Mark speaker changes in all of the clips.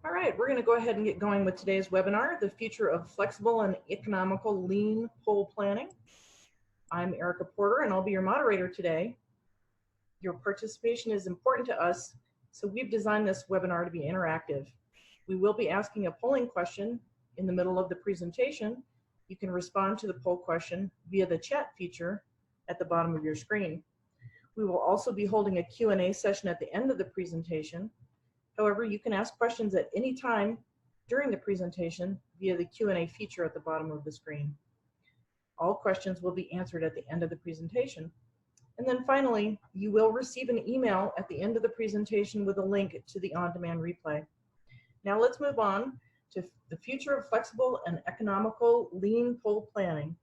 Speaker 1: All right, we're going to go ahead and get going with today's webinar, The Future of Flexible and Economical Lean Pole Planning. I'm Erica Porter, and I'll be your moderator today. Your participation is important to us, so we've designed this webinar to be interactive. We will be asking a polling question in the middle of the presentation. You can respond to the poll question via the chat feature at the bottom of your screen. We will also be holding a Q&A session at the end of the presentation. However, you can ask questions at any time during the presentation via the Q&A feature at the bottom of the screen. All questions will be answered at the end of the presentation. And then finally, you will receive an email at the end of the presentation with a link to the on-demand replay. Now let's move on to the future of flexible and economical lean pole planning.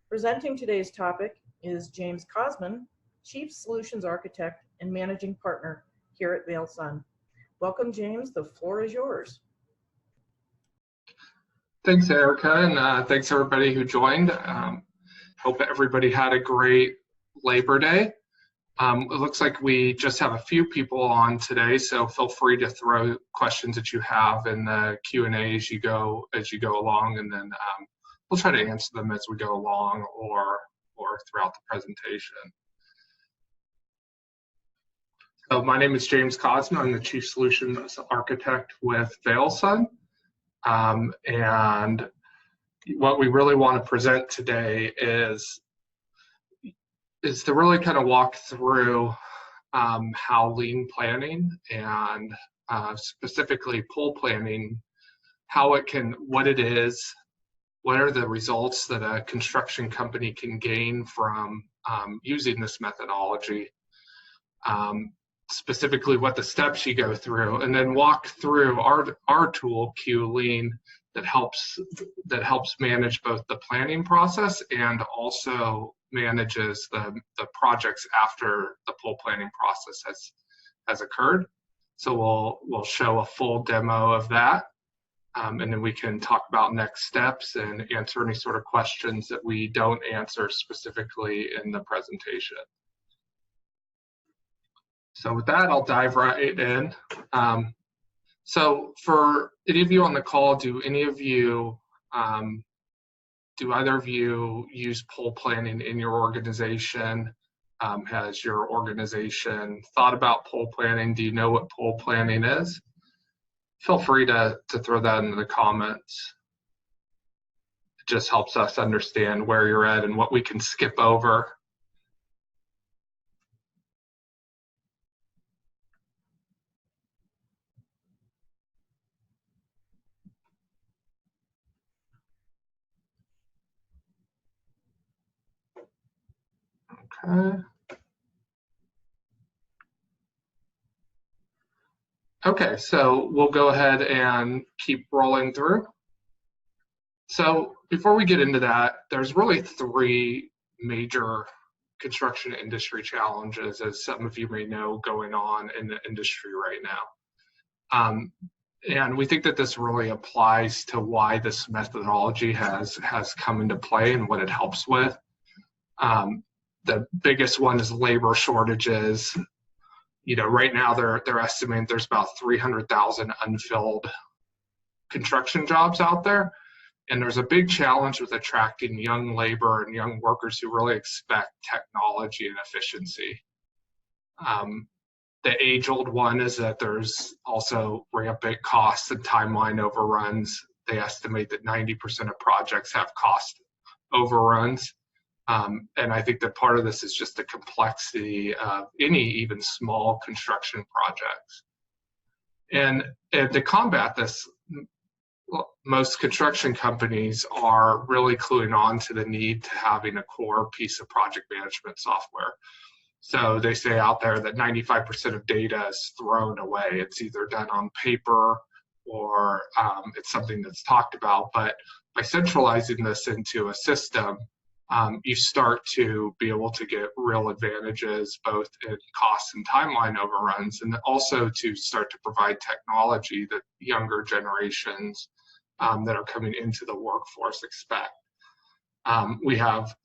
Speaker 1: Presenting today's topic is James Cosman, Chief Solutions Architect and Managing Partner here at VeilSun. Welcome, James. The floor is yours.
Speaker 2: Thanks, Erica, and thanks everybody who joined. Hope everybody had a great Labor Day. It looks like we just have a few people on today, so feel free to throw questions that you have in the Q&A as you go along, and then we'll try to answer them as we go along or throughout the presentation. So my name is James Cosman. I'm the Chief Solutions Architect with VeilSun. And what we really want to present today is to really kind of walk through how lean planning and specifically pole planning, what it is, what are the results that a construction company can gain from using this methodology, specifically what the steps you go through, and then walk through our tool, QLean, that helps manage both the planning process and also manages the projects after the pole planning process has occurred. So we'll show a full demo of that, and then we can talk about next steps and answer any sort of questions that we don't answer specifically in the presentation. So with that, I'll dive right in. So for any of you on the call, do either of you use pole planning in your organization? Has your organization thought about pole planning? Do you know what pole planning is? Feel free to throw that into the comments. It just helps us understand where you're at and what we can skip over. Okay, so we'll go ahead and keep rolling through. So before we get into that, there's really three major construction industry challenges, as some of you may know, going on in the industry right now. And we think that this really applies to why this methodology has come into play and what it helps with. The biggest one is labor shortages. You know, right now they're estimating there's about 300,000 unfilled construction jobs out there, and there's a big challenge with attracting young labor and young workers who really expect technology and efficiency. The age-old one is that there's also rampant costs and timeline overruns. They estimate that 90% of projects have cost overruns. And I think that part of this is just the complexity of any even small construction projects. And to combat this, most construction companies are really cluing on to the need to having a core piece of project management software. So they say out there that 95% of data is thrown away. It's either done on paper or it's something that's talked about. But by centralizing this into a system, you start to be able to get real advantages both in cost and timeline overruns, and also to start to provide technology that younger generations that are coming into the workforce expect. We have,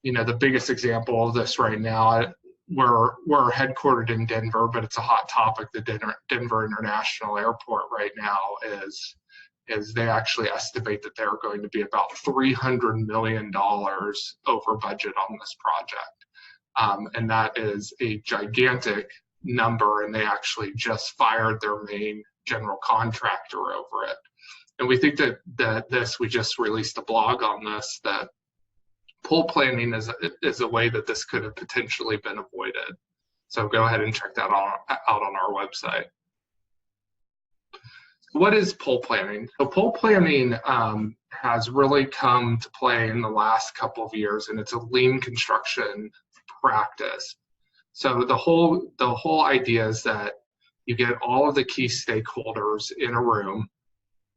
Speaker 2: the biggest example of this right now, we're headquartered in Denver, but it's a hot topic. The Denver International Airport right now is they actually estimate that they're going to be about $300 million over budget on this project. And that is a gigantic number, and they actually just fired their main general contractor over it. And we think that we just released a blog on this, that pool planning is a way that this could have potentially been avoided. So go ahead and check that out on our website. What is pool planning? So pool planning has really come to play in the last couple of years, and it's a lean construction practice. So the whole idea is that you get all of the key stakeholders in a room,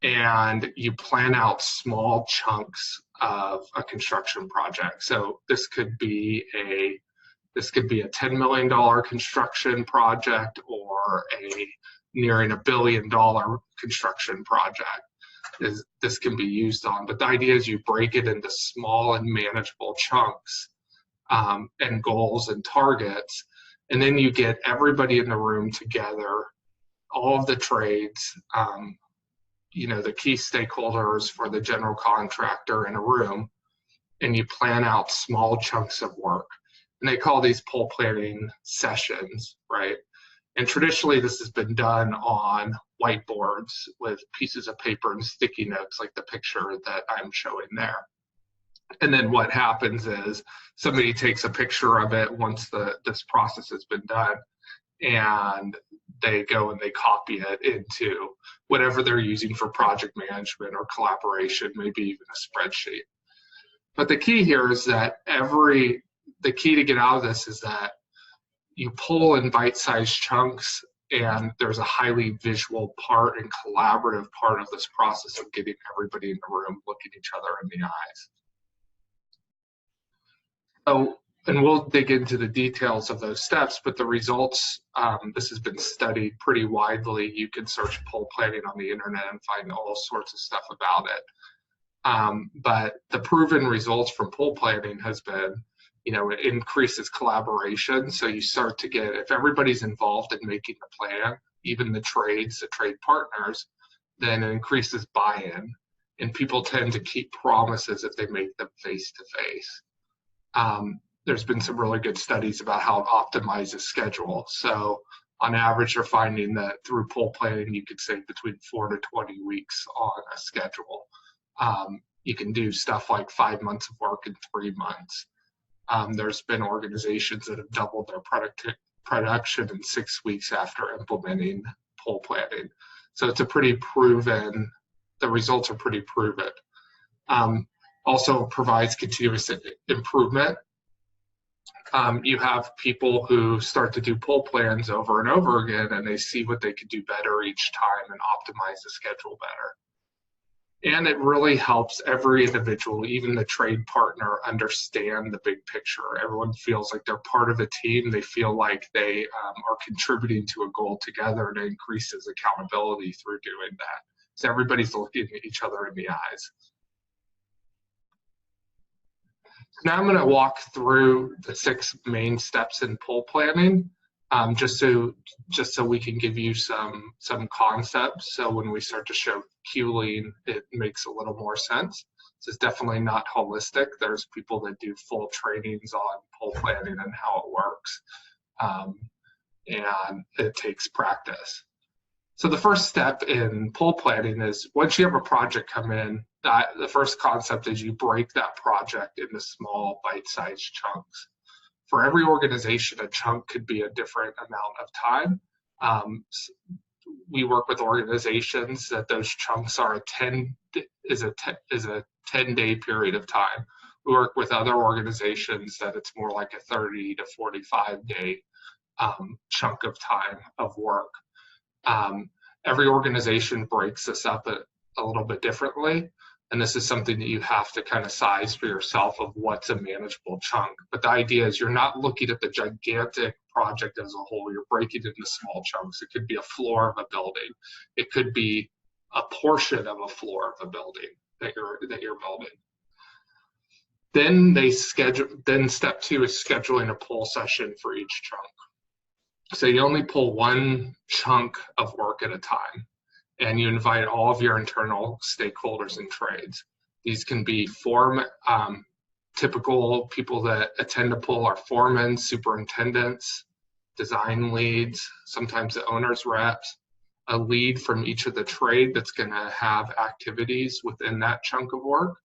Speaker 2: and you plan out small chunks of a construction project. So this could be a $10 million construction project, or a nearing $1 billion construction project. This can be used on, but the idea is you break it into small and manageable chunks, and goals and targets, and then you get everybody in the room together, all of the trades, the key stakeholders for the general contractor in a room, and you plan out small chunks of work. And they call these pool planning sessions, right? And traditionally this has been done on whiteboards with pieces of paper and sticky notes, like the picture that I'm showing there. And then what happens is somebody takes a picture of it once this process has been done, and they go and they copy it into whatever they're using for project management or collaboration, maybe even a spreadsheet. But the key here is that the key to get out of this is that you pull in bite-sized chunks, and there's a highly visual part and collaborative part of this process of getting everybody in the room looking each other in the eyes. So, and we'll dig into the details of those steps, but the results, this has been studied pretty widely. You can search pool planning on the internet and find all sorts of stuff about it. But the proven results from pool planning has been, it increases collaboration. So you start to get, if everybody's involved in making the plan, even the trade partners, then it increases buy-in, and people tend to keep promises if they make them face-to-face. There's been some really good studies about how it optimizes schedule. So on average, they're finding that through pool planning, you could save between 4 to 20 weeks on a schedule. You can do stuff like 5 months of work in 3 months. There's been organizations that have doubled their production in 6 weeks after implementing pool planning. So it's a pretty proven, the results are pretty proven. Also provides continuous improvement. You have people who start to do pool plans over and over again, and they see what they could do better each time and optimize the schedule better. And it really helps every individual, even the trade partner, understand the big picture. Everyone feels like they're part of a team. They feel like they are contributing to a goal together, and it increases accountability through doing that. So everybody's looking at each other in the eyes. Now I'm going to walk through the 6 main steps in pool planning, just so we can give you some concepts. So when we start to show QLean, it makes a little more sense. So it's definitely not holistic. There's people that do full trainings on pool planning and how it works, and it takes practice. So the first step in pool planning is, once you have a project come in, the first concept is you break that project into small bite-sized chunks. For every organization, a chunk could be a different amount of time. We work with organizations that those chunks are a 10-day period of time. We work with other organizations that it's more like a 30 to 45-day chunk of time of work. Every organization breaks this up a little bit differently, and this is something that you have to kind of size for yourself of what's a manageable chunk. But the idea is you're not looking at the gigantic project as a whole. You're breaking it into small chunks. It could be a floor of a building. It could be a portion of a floor of a building that you're building. Then step 2 is scheduling a pull session for each chunk. So you only pull one chunk of work at a time, and you invite all of your internal stakeholders and trades. These can be typical people that attend to pull are foremen, superintendents, design leads, sometimes the owner's reps, a lead from each of the trade that's going to have activities within that chunk of work.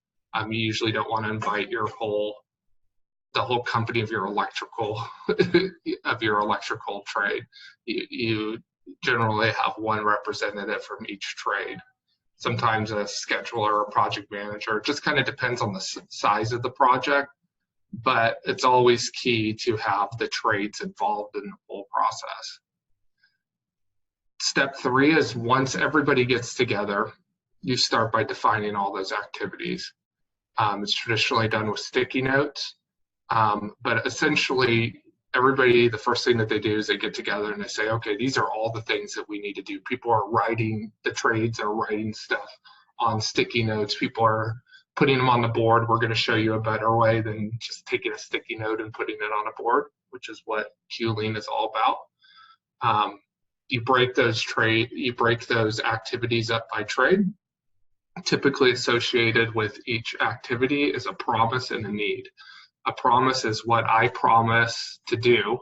Speaker 2: You usually don't want to invite the whole company of your electrical trade. You generally have one representative from each trade. Sometimes a scheduler or project manager. It just kind of depends on the size of the project, but it's always key to have the trades involved in the whole process. Step 3 is once everybody gets together, you start by defining all those activities. It's traditionally done with sticky notes, but essentially everybody, the first thing that they do is they get together and they say, okay, these are all the things that we need to do. People are the trades are writing stuff on sticky notes. People are putting them on the board. We're going to show you a better way than just taking a sticky note and putting it on a board, which is what QLean is all about. You break those activities up by trade. Typically associated with each activity is a promise and a need. A promise is what I promise to do,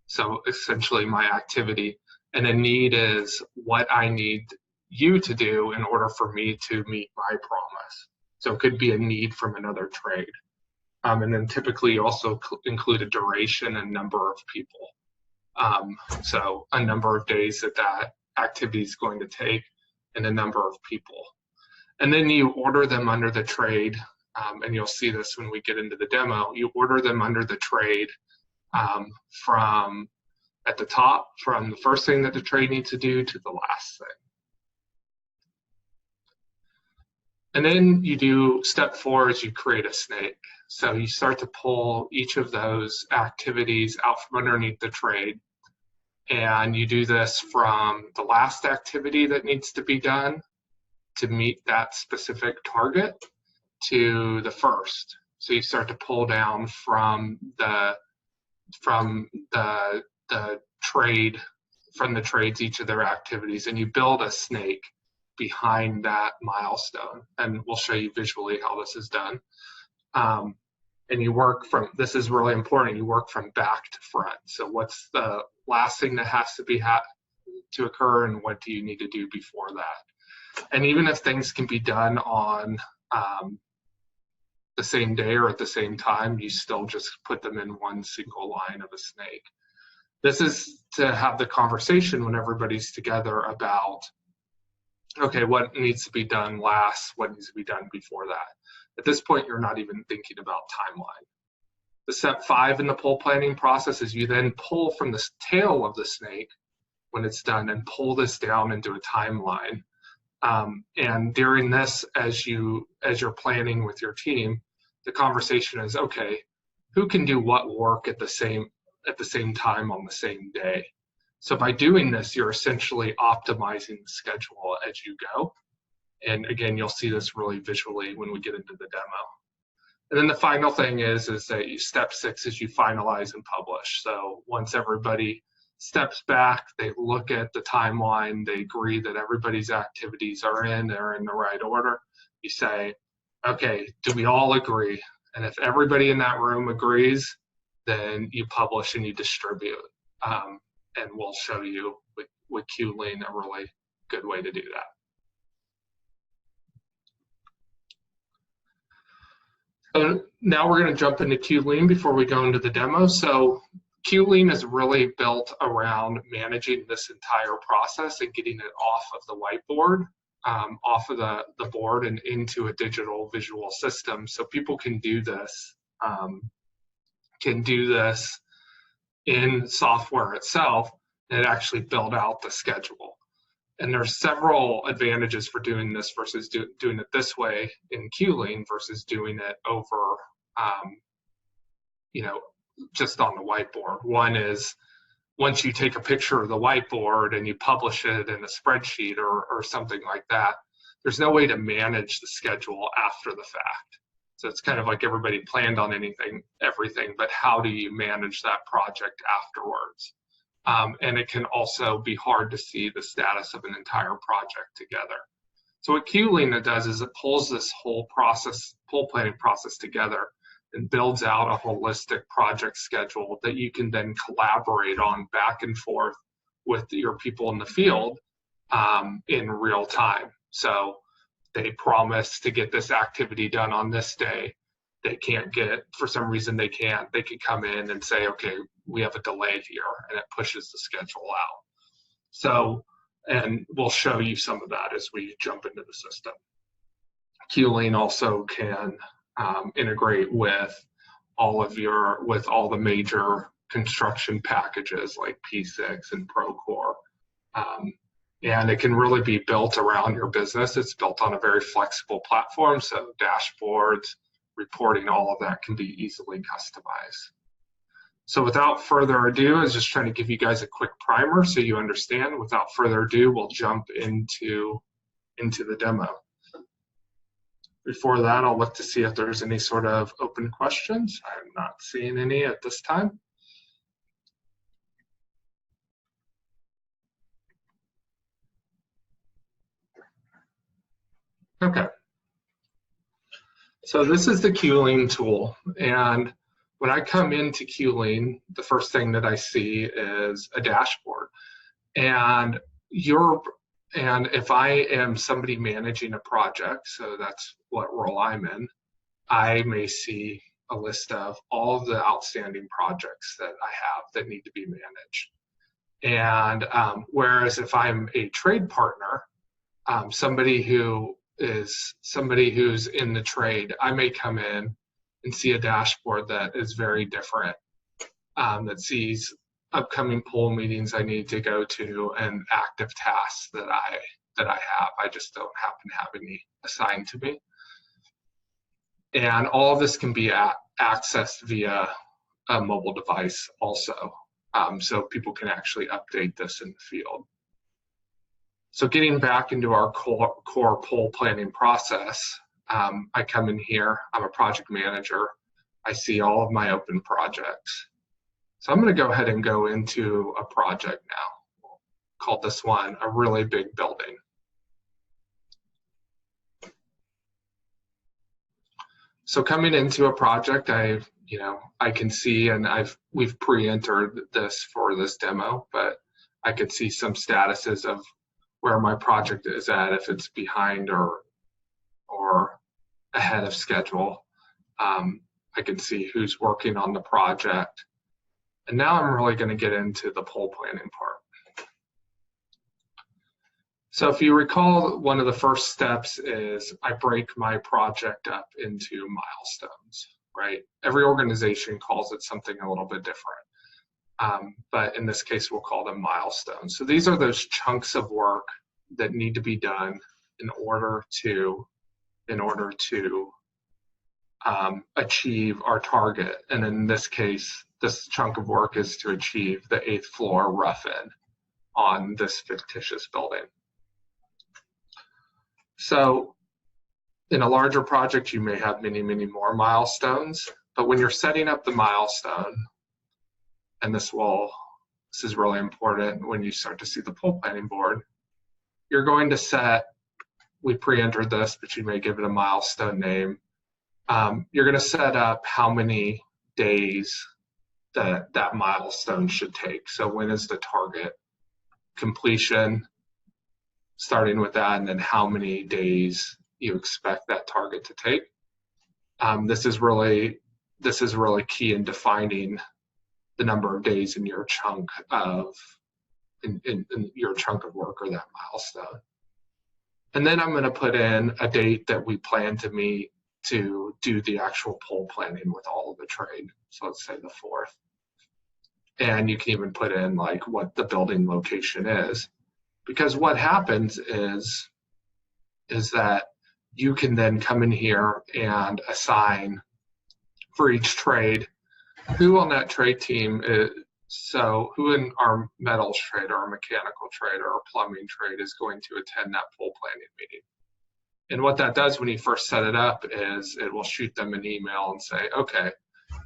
Speaker 2: so essentially my activity, and a need is what I need you to do in order for me to meet my promise. So it could be a need from another trade. And then typically you also include a duration and number of people. So a number of days that activity is going to take and a number of people. And then you order them under the trade, and you'll see this when we get into the demo. You order them under the trade from at the top, from the first thing that the trade needs to do to the last thing. And then you do step 4 is you create a snake. So you start to pull each of those activities out from underneath the trade. And you do this from the last activity that needs to be done to meet that specific target to the first. So you start to pull down from the trades each of their activities, and you build a snake behind that milestone. And we'll show you visually how this is done. And you work from, this is really important, you work from back to front. So what's the last thing that has to occur, and what do you need to do before that? And even if things can be done on the same day or at the same time, you still just put them in one single line of a snake. This is to have the conversation when everybody's together about, okay, what needs to be done last, what needs to be done before that. At this point, you're not even thinking about timeline. The step 5 in the pull planning process is you then pull from the tail of the snake when it's done and pull this down into a timeline. And during this, as you're planning with your team, the conversation is, okay, who can do what work at the same time on the same day? So by doing this, you're essentially optimizing the schedule as you go. And again, you'll see this really visually when we get into the demo. And then the final thing is that step 6 is you finalize and publish. So once everybody steps back, they look at the timeline, they agree that everybody's activities they're in the right order. You say, okay, do we all agree? And if everybody in that room agrees, then you publish and you distribute. And we'll show you with QLean a really good way to do that. So now we're going to jump into QLean before we go into the demo. So QLean is really built around managing this entire process and getting it off of the whiteboard, off of the board and into a digital visual system. So people can do this in software itself and actually build out the schedule. And there's several advantages for doing this versus doing it this way in QLean versus doing it over, just on the whiteboard. One is once you take a picture of the whiteboard and you publish it in a spreadsheet or something like that, there's no way to manage the schedule after the fact. So it's kind of like everybody planned on everything, but how do you manage that project afterwards? And it can also be hard to see the status of an entire project together. So what QLean does is it pulls this whole planning process together and builds out a holistic project schedule that you can then collaborate on back and forth with your people in the field in real time. So they promise to get this activity done on this day. They can't get it, for some reason they can't. They can come in and say, okay, we have a delay here, and it pushes the schedule out. So, and we'll show you some of that as we jump into the system. QLean also can integrate with all the major construction packages like P6 and Procore. And it can really be built around your business. It's built on a very flexible platform, so dashboards, reporting, all of that can be easily customized. So without further ado, I was just trying to give you guys a quick primer so you understand. Without further ado, we'll jump into the demo. Before that, I'll look to see if there's any sort of open questions. I'm not seeing any at this time. Okay. So this is the QLean tool, and when I come into QLean, the first thing that I see is a dashboard. And if I am somebody managing a project, so that's what role I'm in, I may see a list of all of the outstanding projects that I have that need to be managed. And whereas if I'm a trade partner, somebody who's in the trade, I may come in and see a dashboard that is very different, that sees upcoming pool meetings I need to go to and active tasks that I have. I just don't happen to have any assigned to me. And all of this can be accessed via a mobile device also, so people can actually update this in the field. So getting back into our core pool planning process, I come in here, I'm a project manager, I see all of my open projects. So I'm going to go ahead and go into a project now. We'll call this one a really big building. So coming into a project, I can see, and we've pre-entered this for this demo, but I could see some statuses of where my project is at, if it's behind or ahead of schedule. I can see who's working on the project. And now I'm really going to get into the pool planning part. So if you recall, one of the first steps is I break my project up into milestones, right? Every organization calls it something a little bit different. But in this case, we'll call them milestones. So these are those chunks of work that need to be done in order to achieve our target. And in this case, this chunk of work is to achieve the 8th floor rough-in on this fictitious building. So in a larger project, you may have many, many more milestones, but when you're setting up the milestone, and this is really important when you start to see the pool planning board, you're going to set, we pre-entered this, but you may give it a milestone name. You're going to set up how many days that milestone should take. So when is the target completion, starting with that, and then how many days you expect that target to take. This is really key in defining the number of days in your chunk of your chunk of work or that milestone. And then I'm going to put in a date that we plan to meet to do the actual pool planning with all of the trade. So let's say the 4th. And you can even put in like what the building location is, because what happens is that you can then come in here and assign for each trade who on that trade team is. So who in our metals trade or our mechanical trade or our plumbing trade is going to attend that pool planning meeting. And what that does when you first set it up is it will shoot them an email and say, okay,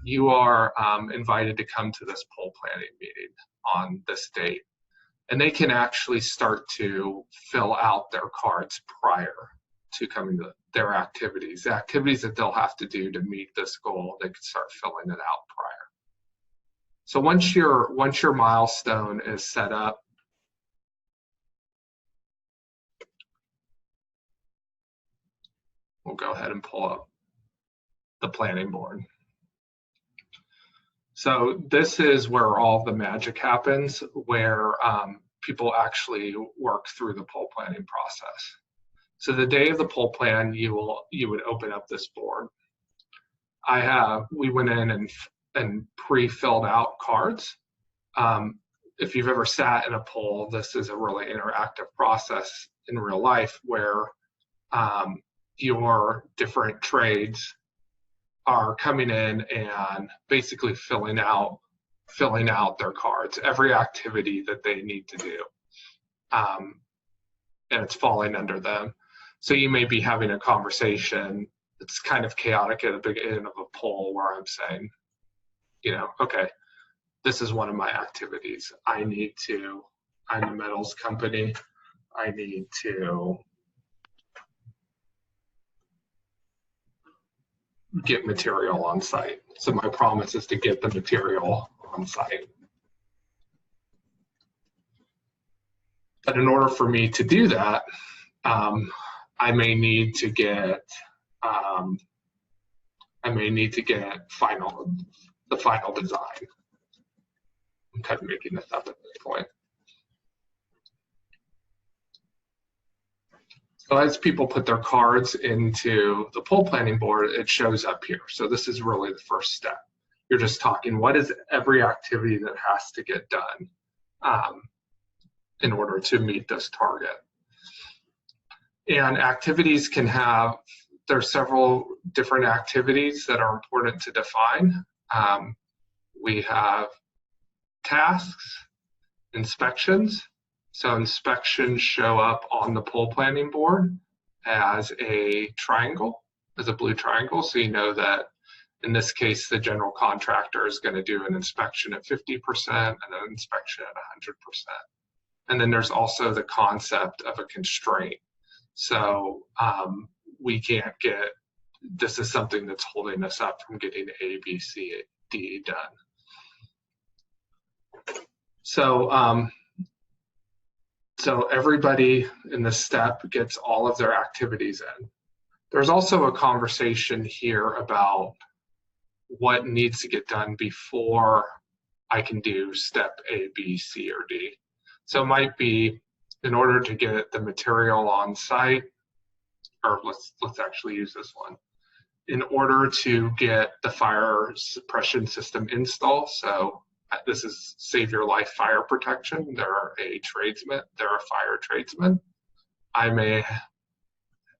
Speaker 2: you are invited to come to this pole planning meeting on this date. And they can actually start to fill out their cards prior to coming to their activities. The activities that they'll have to do to meet this goal, they can start filling it out prior. So once your milestone is set up, we'll go ahead and pull up the planning board. So this is where all the magic happens, where people actually work through the pole planning process. So the day of the pole plan, you would open up this board. We went in and pre-filled out cards. If you've ever sat in a poll, this is a really interactive process in real life where your different trades are coming in and basically filling out their cards, every activity that they need to do, and it's falling under them. So you may be having a conversation that's kind of chaotic at the beginning of a poll where I'm saying, okay, this is one of my activities. I'm a metals company. I need to get material on site. So my promise is to get the material on site. But in order for me to do that, I may need to get the final design. I'm kind of making this up at this point. So as people put their cards into the pole planning board, it shows up here. So this is really the first step. You're just talking, what is every activity that has to get done in order to meet this target? And activities there's several different activities that are important to define. We have tasks, inspections. So inspections show up on the pole planning board as a triangle, as a blue triangle. So you know that in this case, the general contractor is going to do an inspection at 50% and an inspection at 100%. And then there's also the concept of a constraint. So this is something that's holding us up from getting A, B, C, D done. So everybody in this step gets all of their activities in. There's also a conversation here about what needs to get done before I can do step A, B, C, or D. So it might be in order to get the material on site, or let's actually use this one. In order to get the fire suppression system installed, so this is Save Your Life Fire Protection. They're a fire tradesman. I may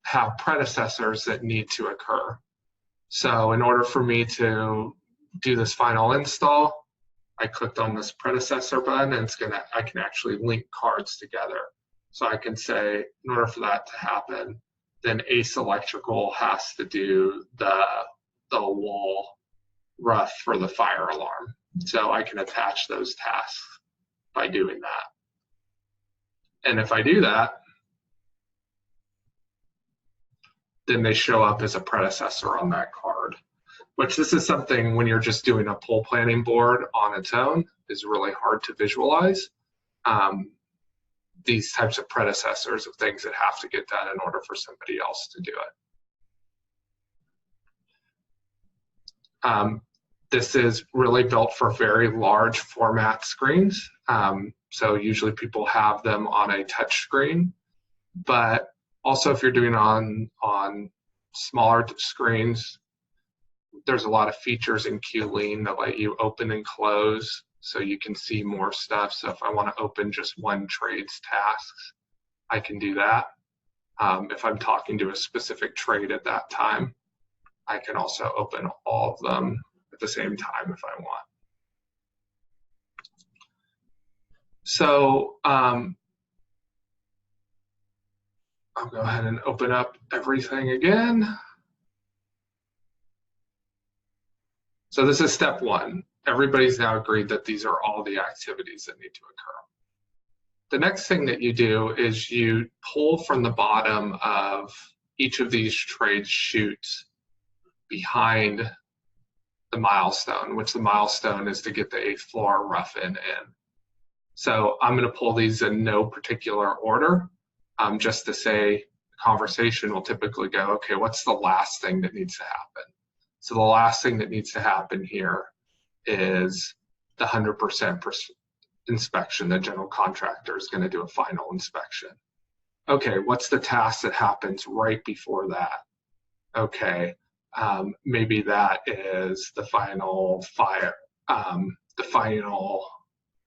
Speaker 2: have predecessors that need to occur. So in order for me to do this final install, I clicked on this predecessor button and I can actually link cards together. So I can say, in order for that to happen, then Ace Electrical has to do the wall rough for the fire alarm. So I can attach those tasks by doing that. And if I do that, then they show up as a predecessor on that card, which this is something when you're just doing a pole planning board on its own is really hard to visualize. These types of predecessors of things that have to get done in order for somebody else to do it. This is really built for very large format screens. So usually people have them on a touch screen, but also if you're doing on smaller screens, there's a lot of features in QLean that let you open and close so you can see more stuff. So if I want to open just one trade's tasks, I can do that. If I'm talking to a specific trade at that time, I can also open all of them at the same time if I want. So I'll go ahead and open up everything again. So this is step one. Everybody's now agreed that these are all the activities that need to occur. The next thing that you do is you pull from the bottom of each of these trade chutes behind the milestone, which the milestone is to get the 8th floor rough-in in. So I'm going to pull these in no particular order, just to say the conversation will typically go, okay, what's the last thing that needs to happen? So the last thing that needs to happen here is the 100% inspection. The general contractor is going to do a final inspection. Okay, what's the task that happens right before that? Okay, maybe that is the final fire,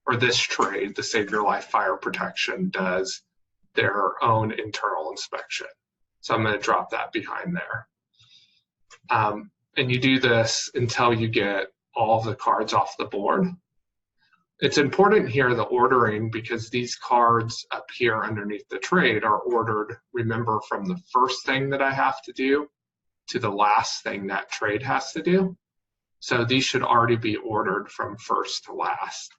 Speaker 2: or this trade, the Save Your Life Fire Protection, does their own internal inspection. So I'm going to drop that behind there. And you do this until you get all of the cards off the board. It's important here, the ordering, because these cards up here underneath the trade are ordered, remember, from the first thing that I have to do to the last thing that trade has to do. So these should already be ordered from first to last.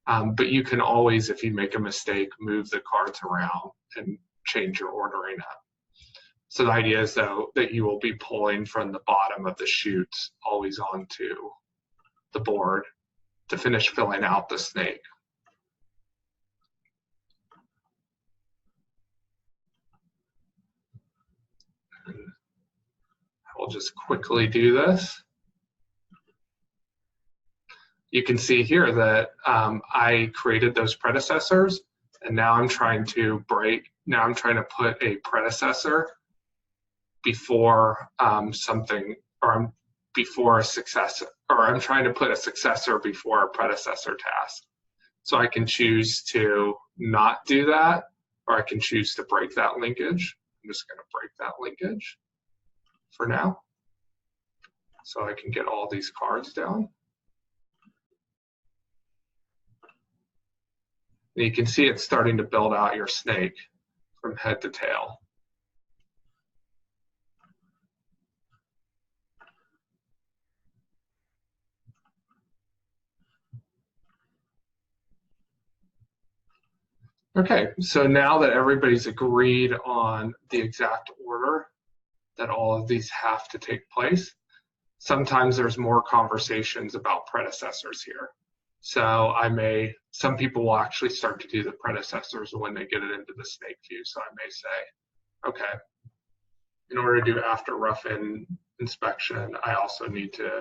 Speaker 2: But you can always, if you make a mistake, move the cards around and change your ordering up. So the idea is, though, that you will be pulling from the bottom of the chutes always onto the board to finish filling out the snake. And I'll just quickly do this. You can see here that I created those predecessors, and now I'm trying to put a predecessor before something, or before a successor, or I'm trying to put a successor before a predecessor task. So I can choose to not do that, or I can choose to break that linkage. I'm just going to break that linkage for now, so I can get all these cards down. And you can see it's starting to build out your snake from head to tail. Okay, so now that everybody's agreed on the exact order that all of these have to take place, sometimes there's more conversations about predecessors here. So some people will actually start to do the predecessors when they get it into the snake view. So I may say, okay, in order to do after rough-in inspection, I also need to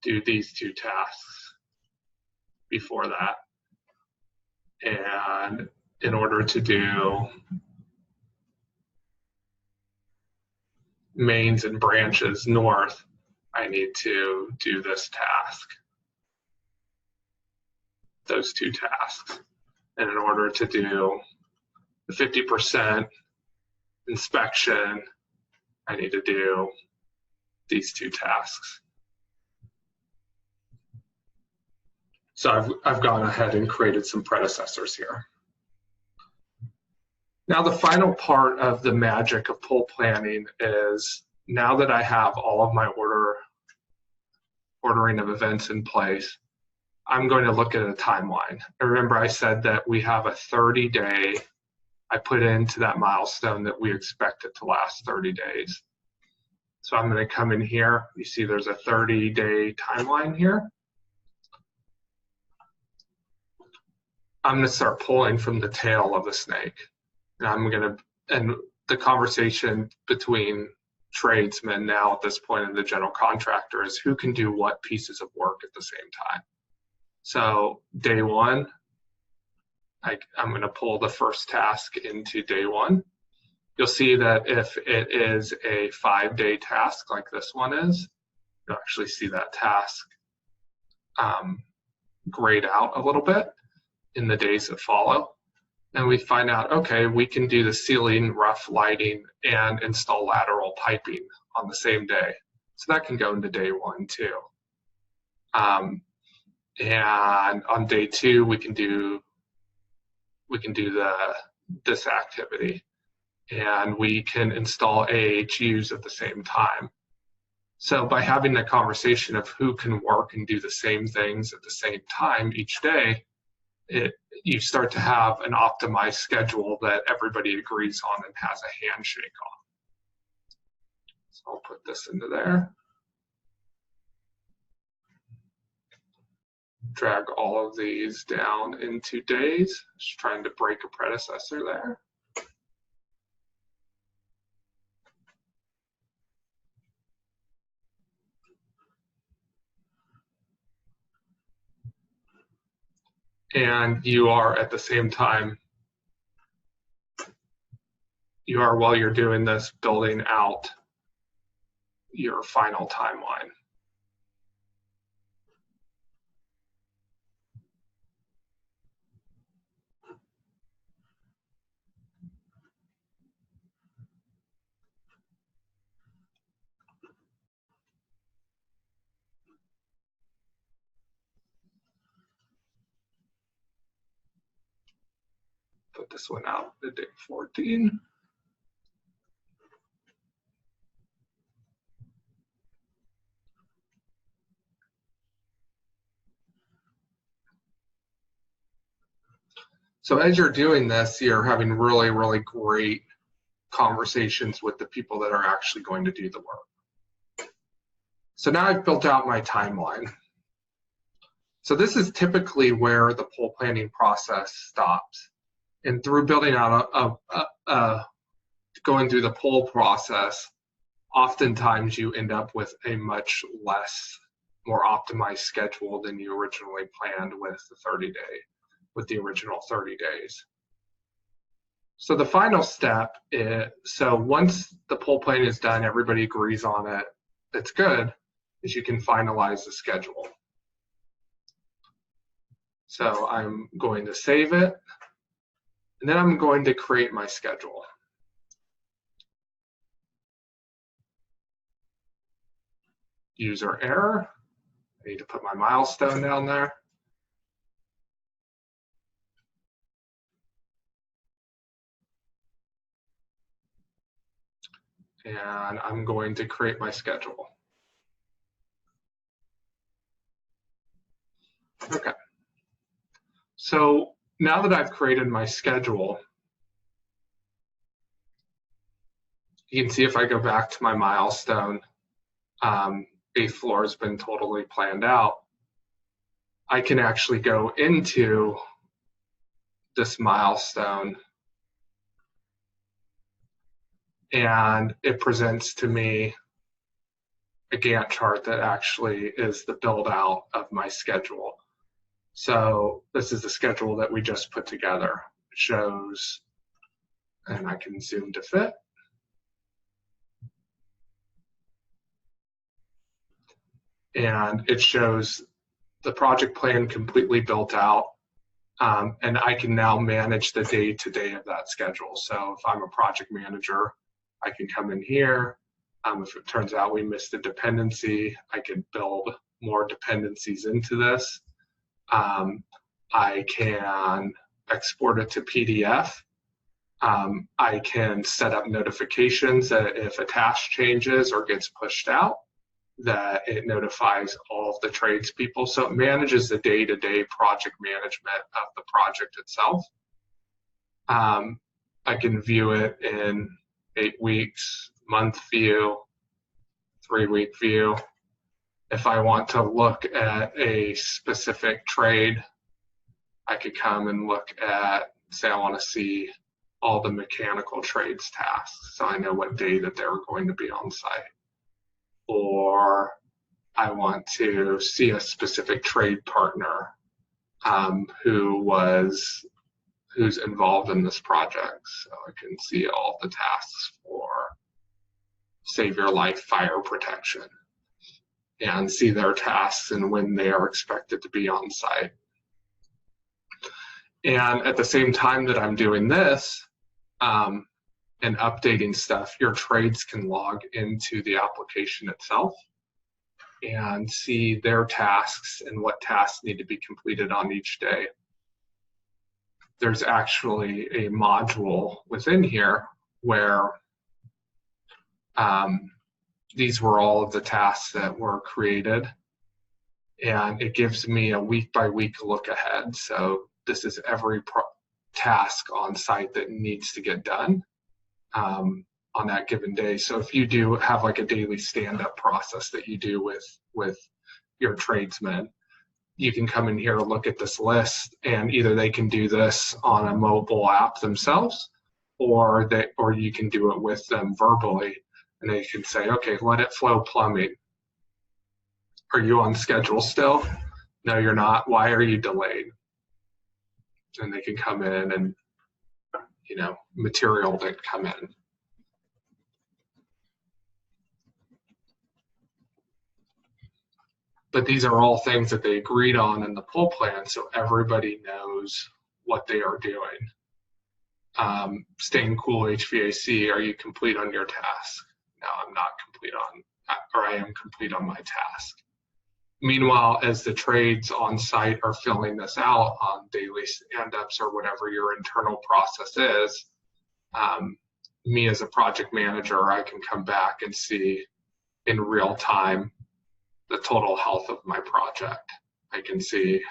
Speaker 2: do these two tasks before that. And in order to do mains and branches north, I need to do this task, those two tasks. And in order to do the 50% inspection, I need to do these two tasks. So I've gone ahead and created some predecessors here. Now the final part of the magic of pull planning is, now that I have all of my ordering of events in place, I'm going to look at a timeline. And remember, I said that we have a 30-day, I put into that milestone that we expect it to last 30 days. So I'm going to come in here. You see there's a 30-day timeline here. I'm going to start pulling from the tail of the snake. And the conversation between tradesmen now at this point in the general contractor is who can do what pieces of work at the same time. So day one, I'm going to pull the first task into day one. You'll see that if it is a 5-day task like this one is, you'll actually see that task grayed out a little bit in the days that follow. And we find out, okay, we can do the ceiling, rough lighting, and install lateral piping on the same day. So that can go into day one too. And on day two, we can do this activity. and we can install AHUs at the same time. So by having the conversation of who can work and do the same things at the same time each day, you start to have an optimized schedule that everybody agrees on and has a handshake on. So I'll put this into there. Drag all of these down into days, just trying to break a predecessor there. And you are at the same time, while you're doing this, building out your final timeline. Put this one out to day 14. So as you're doing this, you're having really, really great conversations with the people that are actually going to do the work. So now I've built out my timeline. So this is typically where the pole planning process stops. And through building out going through the pole process, oftentimes you end up with a much more optimized schedule than you originally planned with the original 30 days. So the final step is, so once the pole planning is done, everybody agrees on it, it's good, is you can finalize the schedule. So I'm going to save it, and then I'm going to create my schedule. User error. I need to put my milestone down there. And I'm going to create my schedule. Okay. So now that I've created my schedule, you can see if I go back to my milestone, 8th floor has been totally planned out. I can actually go into this milestone and it presents to me a Gantt chart that actually is the build out of my schedule. So this is the schedule that we just put together. It shows, and I can zoom to fit. And it shows the project plan completely built out. And I can now manage the day-to-day of that schedule. So if I'm a project manager, I can come in here. If it turns out we missed a dependency, I can build more dependencies into this. I can export it to PDF. I can set up notifications that if a task changes or gets pushed out, that it notifies all of the tradespeople. So it manages the day-to-day project management of the project itself. I can view it in 8 weeks, month view, 3-week view. If I want to look at a specific trade, I could come and look at, say I want to see all the mechanical trades tasks, so I know what day that they're going to be on site. Or I want to see a specific trade partner who's involved in this project. So I can see all the tasks for Save Your Life fire protection and see their tasks and when they are expected to be on site. And at the same time that I'm doing this and updating stuff, your trades can log into the application itself and see their tasks and what tasks need to be completed on each day. There's actually a module within here where these were all of the tasks that were created. And it gives me a week-by-week look ahead. So this is every task on site that needs to get done on that given day. So if you do have like a daily stand-up process that you do with your tradesmen, you can come in here, look at this list, and either they can do this on a mobile app themselves, or you can do it with them verbally, and they can say, okay, let it flow plumbing. Are you on schedule still? No, you're not. Why are you delayed? And they can come in and, you know, material didn't come in. But these are all things that they agreed on in the pull plan, so everybody knows what they are doing. Staying cool HVAC, are you complete on your task? No, I'm not complete on, or I am complete on my task. Meanwhile, as the trades on site are filling this out on daily stand-ups or whatever your internal process is, me as a project manager, I can come back and see in real time the total health of my project. I can see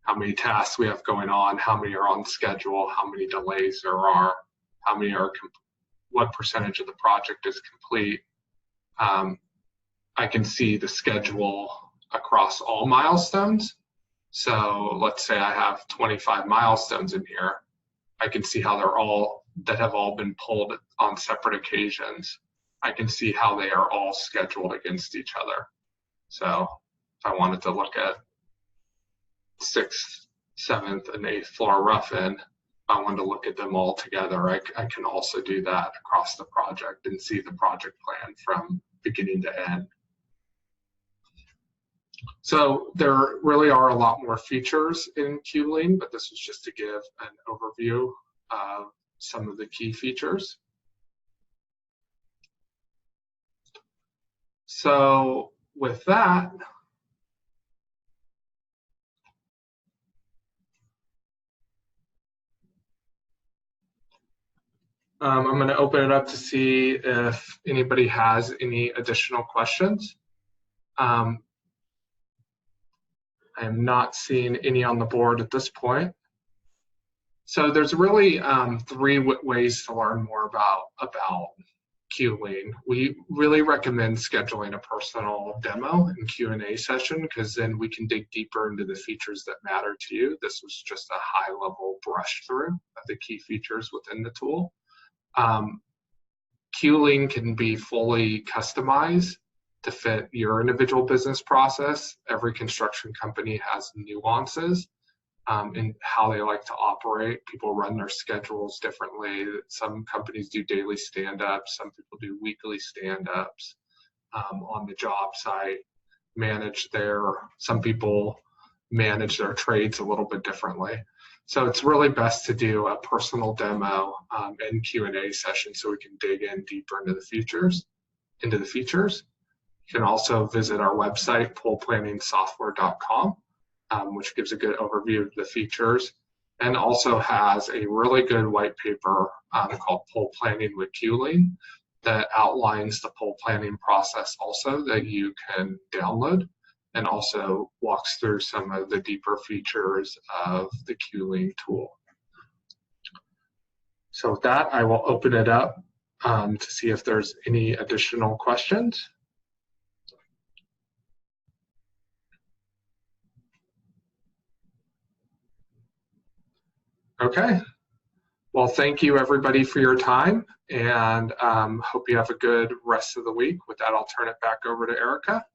Speaker 2: how many tasks we have going on, how many are on schedule, how many delays there are, how many are, what percentage of the project is complete. I can see the schedule across all milestones. So let's say I have 25 milestones in here. I can see how that have all been pulled on separate occasions. I can see how they are all scheduled against each other. So if I wanted to look at 6th, 7th, and 8th floor rough-in, I wanted to look at them all together, I can also do that across the project and see the project plan from beginning to end. So there really are a lot more features in QLean, but this was just to give an overview of some of the key features. So with that, I'm going to open it up to see if anybody has any additional questions. I am not seeing any on the board at this point. So there's really 3 ways to learn more about QLean. We really recommend scheduling a personal demo and Q&A session, because then we can dig deeper into the features that matter to you. This was just a high-level brush through of the key features within the tool. QLean can be fully customized to fit your individual business process. Every construction company has nuances in how they like to operate. People run their schedules differently. Some companies do daily stand-ups. Some people do weekly stand-ups on the job site. Some people manage their trades a little bit differently. So it's really best to do a personal demo and Q&A session so we can dig in deeper into the features. You can also visit our website, poolplanningsoftware.com, which gives a good overview of the features, and also has a really good white paper called Pool Planning with QLean that outlines the pool planning process also, that you can download, and also walks through some of the deeper features of the QLean tool. So with that, I will open it up to see if there's any additional questions. Okay. Well, thank you everybody for your time, and hope you have a good rest of the week. With that, I'll turn it back over to Erica.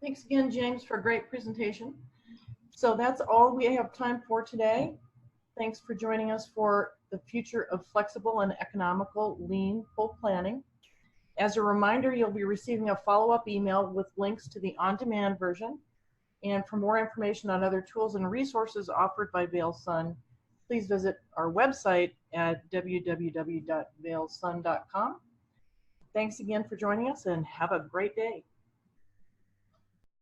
Speaker 1: Thanks again, James, for a great presentation. So that's all we have time for today. Thanks for joining us for the future of flexible and economical lean pool planning. As a reminder, you'll be receiving a follow-up email with links to the on-demand version. And for more information on other tools and resources offered by VeilSun, please visit our website at www.veilsun.com. Thanks again for joining us, and have a great day.